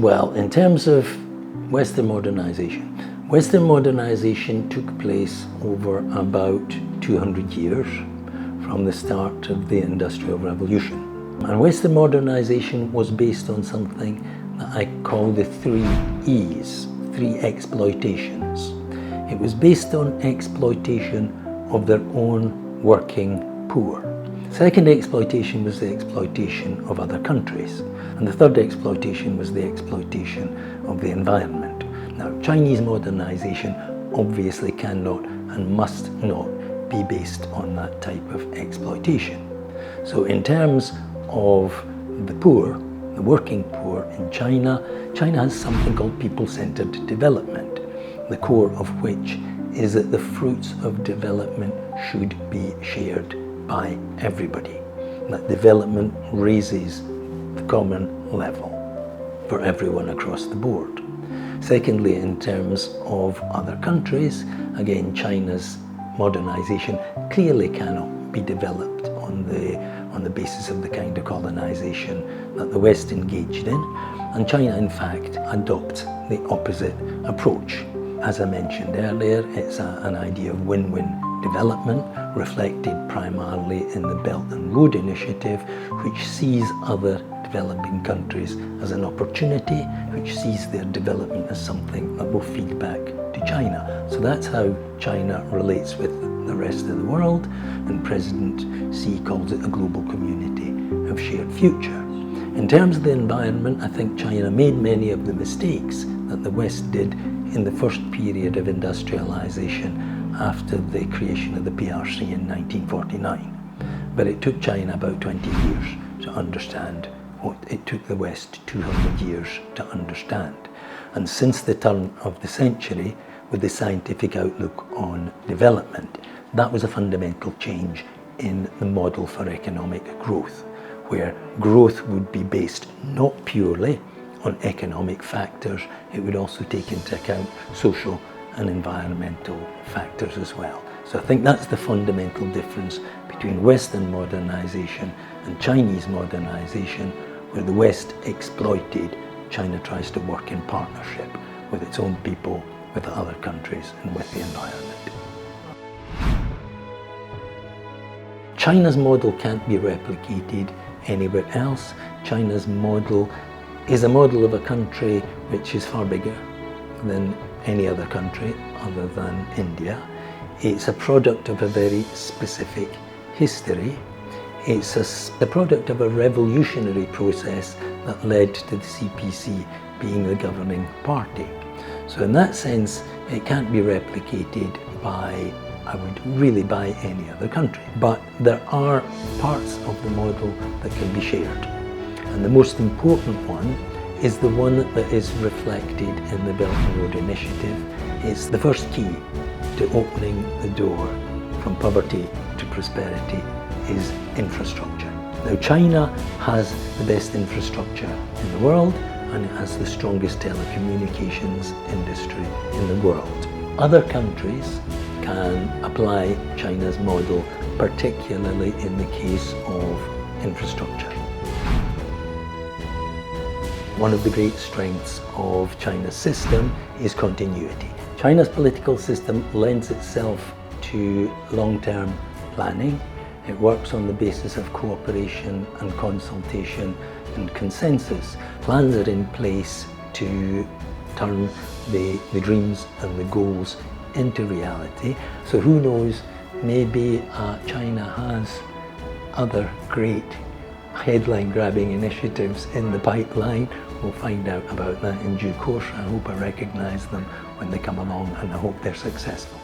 Well, in terms of Western modernization took place over about 200 years from the start of the Industrial Revolution. And Western modernization was based on something that I call the 3 E's, 3 exploitations. It was based on exploitation of their own working poor. Second exploitation was the exploitation of other countries. And the third exploitation was the exploitation of the environment. Now, Chinese modernization obviously cannot and must not be based on that type of exploitation. So in terms of the poor, the working poor in China, China has something called people-centered development, the core of which is that the fruits of development should be shared by everybody. That development raises the common level for everyone across the board. Secondly, in terms of other countries, again, China's modernization clearly cannot be developed on the basis of the kind of colonization that the West engaged in. And China, in fact, adopts the opposite approach. As I mentioned earlier, it's an idea of win-win development, reflected primarily in the Belt and Road Initiative, which sees other developing countries as an opportunity, which sees their development as something that will feed back to China. So that's how China relates with the rest of the world, and President Xi calls it a global community of shared future. In terms of the environment, I think China made many of the mistakes that the West did in the first period of industrialization after the creation of the PRC in 1949. But it took China about 20 years to understand what it took the West 200 years to understand. And since the turn of the century, with the scientific outlook on development, that was a fundamental change in the model for economic growth, where growth would be based not purely on economic factors, it would also take into account social and environmental factors as well. So I think that's the fundamental difference between Western modernization and Chinese modernization, where the West exploited, China tries to work in partnership with its own people, with other countries, and with the environment. China's model can't be replicated anywhere else. China's model is a model of a country which is far bigger than any other country other than India. It's a product of a very specific history. It's the product of a revolutionary process that led to the CPC being the governing party. So in that sense, it can't be replicated by any other country. But there are parts of the model that can be shared. And the most important one is the one that is reflected in the Belt and Road Initiative. It's the first key to opening the door from poverty to prosperity is infrastructure. Now, China has the best infrastructure in the world, and it has the strongest telecommunications industry in the world. Other countries can apply China's model, particularly in the case of infrastructure. One of the great strengths of China's system is continuity. China's political system lends itself to long-term planning. It works on the basis of cooperation and consultation and consensus. Plans are in place to turn the dreams and the goals into reality. So who knows, maybe China has other great headline-grabbing initiatives in the pipeline. We'll find out about that in due course. I hope I recognize them when they come along, and I hope they're successful.